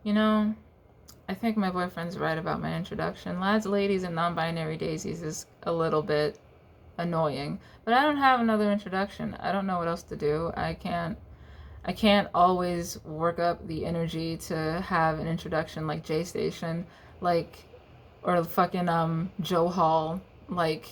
You know, I think my boyfriend's right about my introduction. Lads, ladies, and non-binary daisies is a little bit annoying, but I don't have another introduction. I don't know what else to do. I can't always work up the energy to have an introduction like J Station, like or fucking Joe Hall. Like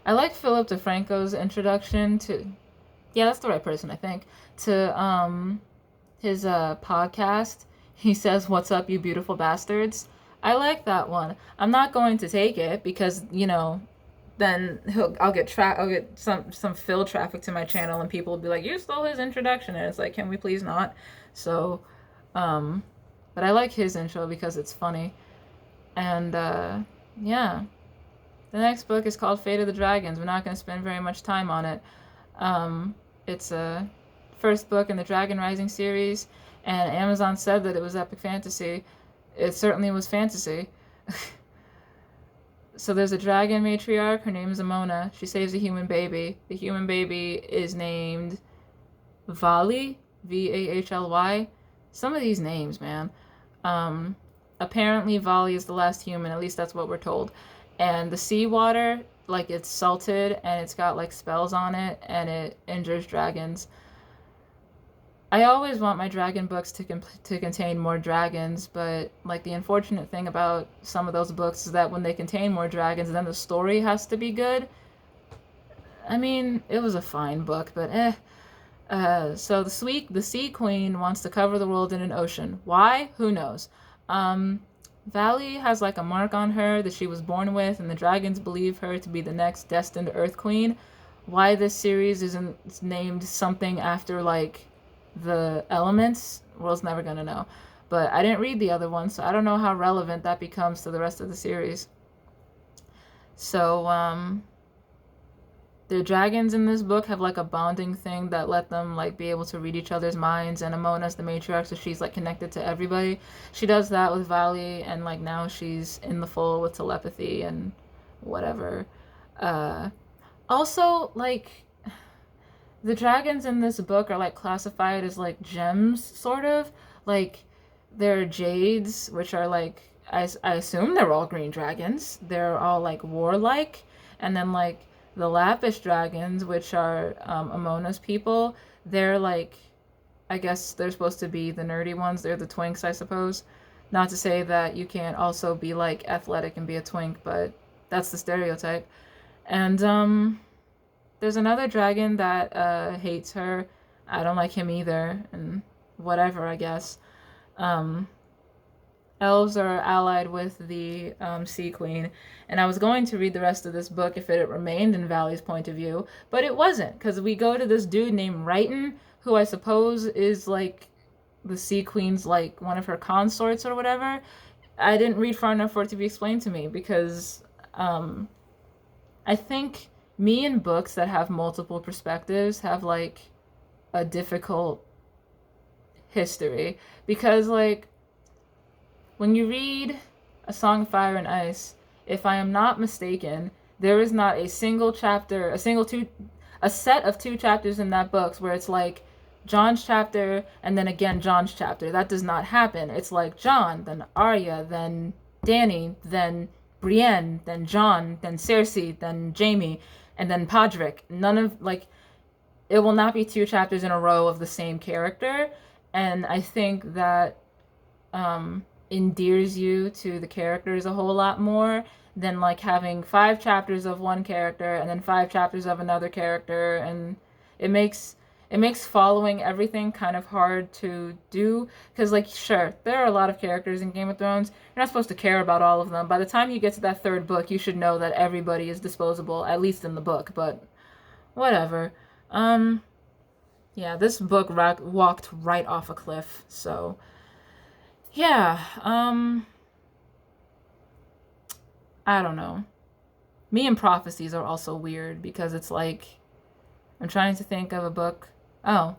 I like Philip DeFranco's introduction to, yeah, that's the right person, I think, to his podcast. He says, "What's up, you beautiful bastards?" I like that one. I'm not going to take it because then I'll get some fill traffic to my channel and people will be like, "You stole his introduction," and it's like, can we please not? So, um, but I like his intro because it's funny, and yeah. The next book is called Fate of the Dragons. We're not going to spend very much time on it. Um, it's a first book in the Dragon Rising series, and Amazon said that it was epic fantasy. It certainly was fantasy. So there's a dragon matriarch. Her name is Amona. She saves a human baby. The human baby is named Vali, Vahly. Some of these names, man. Um, Apparently, Vali is the last human. At least that's what we're told. And the seawater, like it's salted and it's got like spells on it, and it injures dragons. I always want my dragon books to contain more dragons, but like the unfortunate thing about some of those books is that when they contain more dragons, then the story has to be good. I mean, it was a fine book, but eh. So the Sea Queen wants to cover the world in an ocean. Why? Who knows? Valley has like a mark on her that she was born with, and the dragons believe her to be the next destined Earth Queen. Why this series isn't named something after like the elements, world's never gonna know. But I didn't read the other one, so I don't know how relevant that becomes to the rest of the series. So, the dragons in this book have like a bonding thing that let them like be able to read each other's minds, and Amona's the matriarch, so she's like connected to everybody. She does that with Vali, and like now she's in the full with telepathy and whatever. Uh Also, like the dragons in this book are like classified as like gems, sort of. Like they're jades, which are like I assume they're all green dragons. They're all like warlike, and then like the lapis dragons, which are Amona's people, they're like, I guess they're supposed to be the nerdy ones. They're the twinks, I suppose. Not to say that you can't also be like athletic and be a twink, but that's the stereotype. And there's another dragon that hates her. I don't like him either, and whatever, I guess. Um, Elves are allied with the Sea Queen, and I was going to read the rest of this book if it had remained in Valley's point of view, but it wasn't, because we go to this dude named Righton, who I suppose is like the Sea Queen's like one of her consorts or whatever. I didn't read far enough for it to be explained to me because I think me and books that have multiple perspectives have like a difficult history because like when you read A Song of Fire and Ice, if I am not mistaken, there is not a single chapter, a set of two chapters in that book where it's like John's chapter and then again John's chapter. That does not happen. It's like John, then Arya, then Danny, then Brienne, then John, then Cersei, then Jaime, and then Podrick. None of like it will not be two chapters in a row of the same character, and I think that endears you to the characters a whole lot more than like having five chapters of one character and then five chapters of another character, and it makes it makes following everything kind of hard to do because like sure there are a lot of characters in Game of Thrones, you're not supposed to care about all of them. By the time you get to that third book you should know that everybody is disposable, at least in the book, but whatever. um yeah, this book walked right off a cliff, so yeah. I don't know. Me and prophecies are also weird because it's like I'm trying to think of a book. Oh,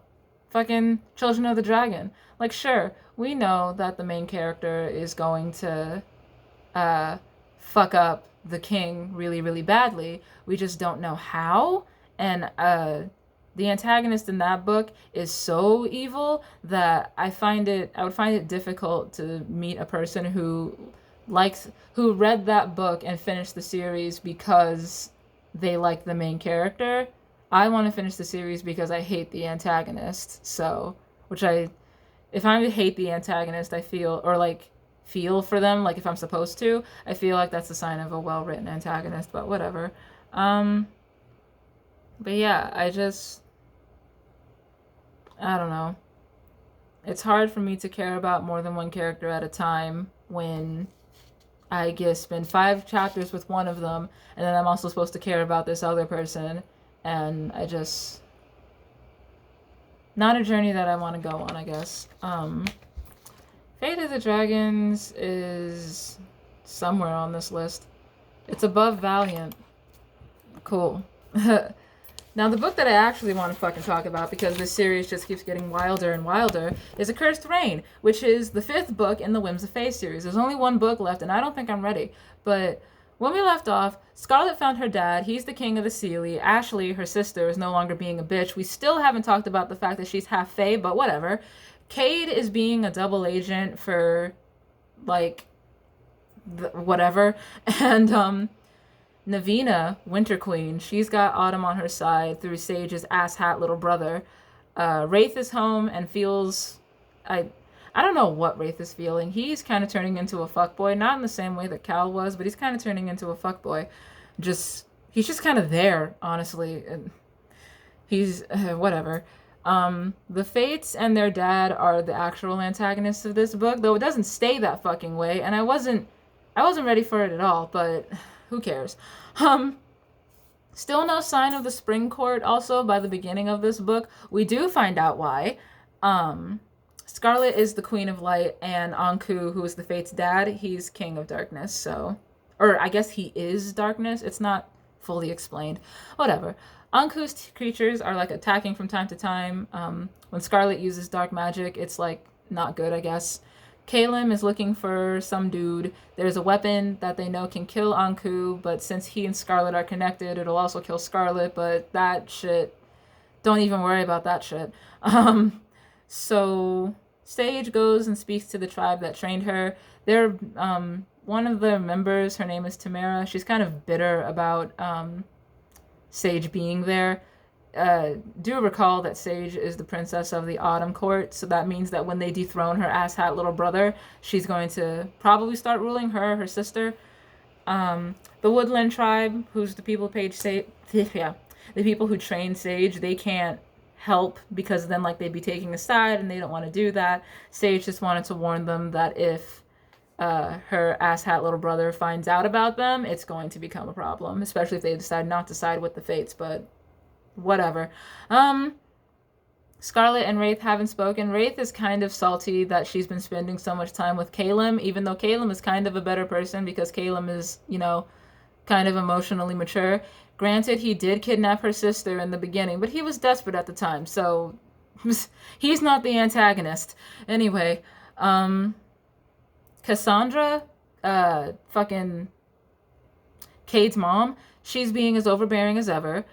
fucking Children of the Dragon. Like sure, we know that the main character is going to uh fuck up the king really really badly. We just don't know how. And the antagonist in that book is so evil that I would find it difficult to meet a person who read that book and finished the series because they like the main character. I want to finish the series because I hate the antagonist. So, if I hate the antagonist, I feel, or like feel for them, like if I'm supposed to, I feel like that's a sign of a well-written antagonist, but whatever. Um, but yeah, I don't know. It's hard for me to care about more than one character at a time when I guess spend 5 chapters with one of them, and then I'm also supposed to care about this other person, and not a journey that I want to go on, I guess. Fate of the Dragons is somewhere on this list. It's above Valiant. Cool. Now, the book that I actually want to fucking talk about, because this series just keeps getting wilder and wilder, is A Cursed Reign, which is the 5th book in the Whims of Fae series. There's only one book left, and I don't think I'm ready. But when we left off, Scarlet found her dad. He's the king of the Seelie. Ashley, her sister, is no longer being a bitch. We still haven't talked about the fact that she's half Fae, but whatever. Cade is being a double agent for, like, whatever. And, Navina, Winter Queen, she's got Autumn on her side through Sage's asshat little brother. Wraith is home and feels... I don't know what Wraith is feeling. He's kind of turning into a fuckboy. Not in the same way that Cal was, but he's kind of turning into a fuckboy. He's just kind of there, honestly. He's... whatever. The Fates and their dad are the actual antagonists of this book, though it doesn't stay that fucking way, and I wasn't ready for it at all, but... who cares? Still no sign of the Spring Court. Also, by the beginning of this book, we do find out why. Scarlet is the Queen of Light, and Anku, who is the Fate's dad, he's King of Darkness, so... or, I guess he is Darkness. It's not fully explained. Whatever. Anku's creatures are, like, attacking from time to time. When Scarlet uses dark magic, it's, like, not good, I guess. Caleb is looking for some dude. There's a weapon that they know can kill Anku, but since he and Scarlet are connected, it'll also kill Scarlet, but that shit... don't even worry about that shit. So Sage goes and speaks to the tribe that trained her. They're, one of the members, her name is Tamara, she's kind of bitter about, Sage being there. Do recall that Sage is the princess of the Autumn Court, so that means that when they dethrone her asshat little brother, she's going to probably start ruling her sister. The Woodland tribe, who's the people the people who train Sage, they can't help because then like they'd be taking a side and they don't want to do that. Sage just wanted to warn them that if her asshat little brother finds out about them, it's going to become a problem, especially if they decide not to side with the Fates, but whatever. Scarlet and Wraith haven't spoken. Wraith is kind of salty that she's been spending so much time with Caleb, even though Caleb is kind of a better person because Caleb is, you know, kind of emotionally mature. Granted, he did kidnap her sister in the beginning, but he was desperate at the time, so he's not the antagonist. Anyway, Cassandra, fucking Cade's mom, she's being as overbearing as ever.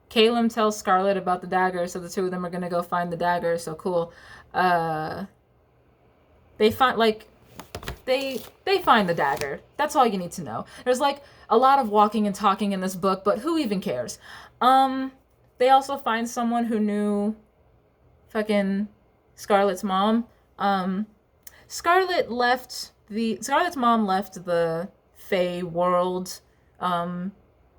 Caleb tells Scarlet about the dagger, so the two of them are gonna go find the dagger, so cool. They find, like, they find the dagger. That's all you need to know. There's, like, a lot of walking and talking in this book, but who even cares? They also find someone who knew fucking Scarlet's mom. Scarlet's mom left the Fae world,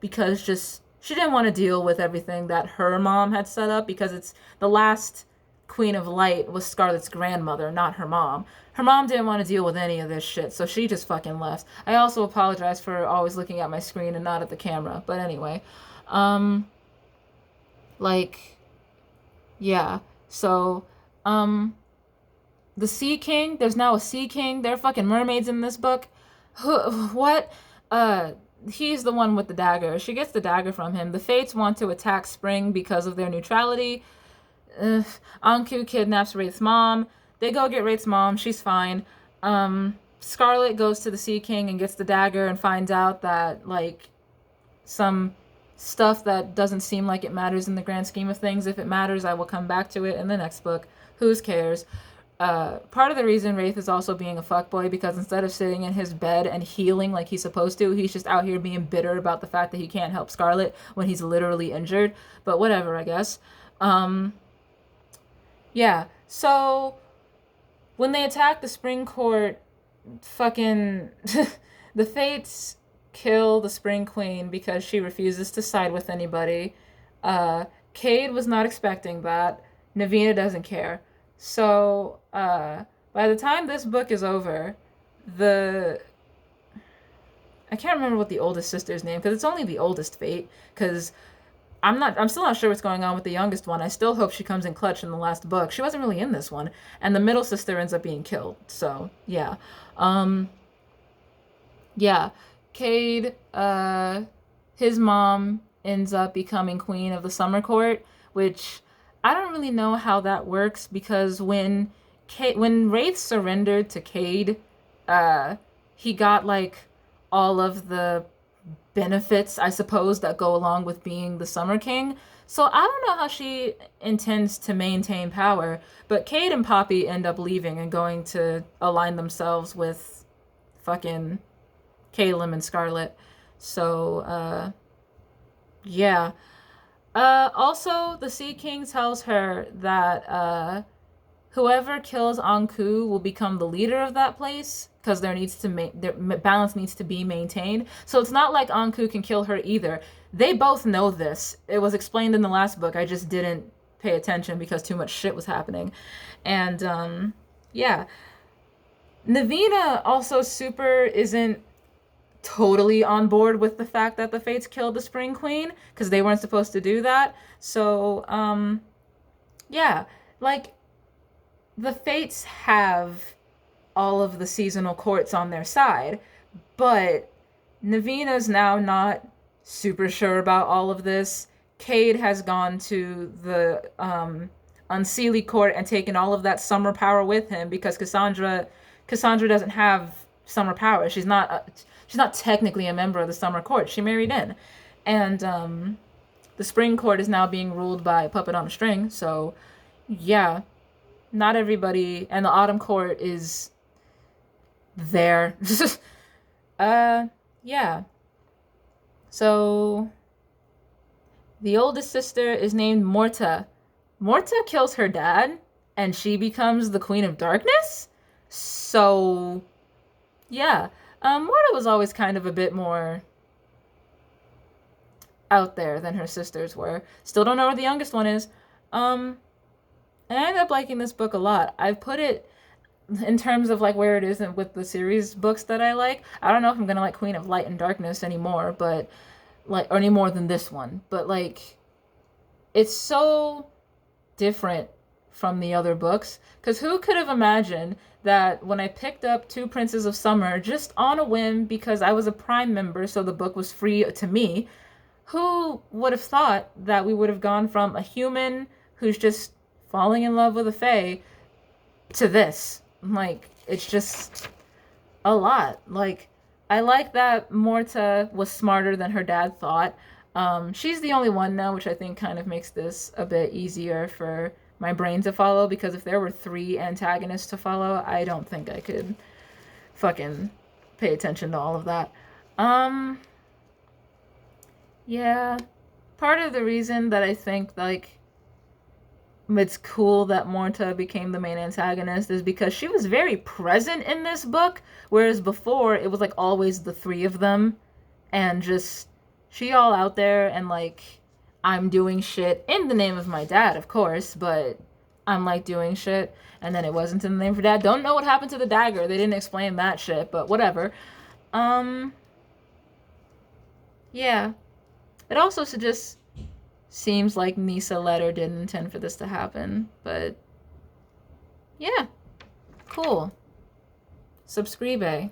because just she didn't want to deal with everything that her mom had set up, because it's the last Queen of Light was Scarlet's grandmother, not her mom. Her mom didn't want to deal with any of this shit, so she just fucking left. I also apologize for always looking at my screen and not at the camera, but anyway. Like, yeah. So, the Sea King, there's now a Sea King. There are fucking mermaids in this book. What? He's the one with the dagger. She gets the dagger from him. The Fates want to attack Spring because of their neutrality. Anku kidnaps Wraith's mom. They go get Wraith's mom. She's fine. Scarlet goes to the Sea King and gets the dagger and finds out that, like, some stuff that doesn't seem like it matters in the grand scheme of things. If it matters, I will come back to it in the next book. Who cares? Part of the reason Wraith is also being a fuckboy because instead of sitting in his bed and healing like he's supposed to, he's just out here being bitter about the fact that he can't help Scarlet when he's literally injured. But whatever, I guess. Yeah, so when they attack the Spring Court, fucking the Fates kill the Spring Queen because she refuses to side with anybody. Cade was not expecting that. Navina doesn't care. So, by the time this book is over, I can't remember what the oldest sister's name, because it's only the oldest Fate, because I'm still not sure what's going on with the youngest one. I still hope she comes in clutch in the last book. She wasn't really in this one. And the middle sister ends up being killed. So, yeah. Yeah. Cade, his mom ends up becoming queen of the Summer Court, which I don't really know how that works because when Wraith surrendered to Cade, he got like all of the benefits, I suppose, that go along with being the Summer King. So I don't know how she intends to maintain power, but Cade and Poppy end up leaving and going to align themselves with fucking Caleb and Scarlet. So, yeah. Also, the Sea King tells her that whoever kills Anku will become the leader of that place because their balance needs to be maintained. So it's not like Anku can kill her either. They both know this. It was explained in the last book. I just didn't pay attention because too much shit was happening. And yeah. Navina also isn't totally on board with the fact that the Fates killed the Spring Queen because they weren't supposed to do that. So, yeah, like the Fates have all of the seasonal courts on their side, but Navina's now not super sure about all of this. Cade has gone to the Unseelie court and taken all of that summer power with him because Cassandra doesn't have summer power. She's not technically a member of the summer court. She married in. And the spring court is now being ruled by a puppet on a string. So, yeah, not everybody. And the autumn court is there. Yeah. So, the oldest sister is named Morta. Morta kills her dad, and she becomes the Queen of Darkness? So, yeah. Morta was always kind of a bit more out there than her sisters were. Still don't know where the youngest one is. And I ended up liking this book a lot. I've put it in terms of like where it is with the series books that I like. I don't know if I'm gonna like Queen of Light and Darkness anymore, but like, or any more than this one. But like, it's so different from the other books. Because who could have imagined that when I picked up Two Princes of Summer just on a whim because I was a Prime member, so the book was free to me, who would have thought that we would have gone from a human who's just falling in love with a fae to this? Like, it's just a lot. Like, I like that Morta was smarter than her dad thought. She's the only one now, which I think kind of makes this a bit easier for my brain to follow, because if there were 3 antagonists to follow, I don't think I could fucking pay attention to all of that. Yeah, part of the reason that I think, like, it's cool that Morta became the main antagonist is because she was very present in this book, whereas before it was, like, always the 3 of them, and just, she all out there, and, like, I'm doing shit in the name of my dad, of course, but I'm, like, doing shit, and then it wasn't in the name of her dad. Don't know what happened to the dagger. They didn't explain that shit, but whatever. Yeah. It also just seems like Nisa Letter didn't intend for this to happen, but yeah. Cool. Subscribe.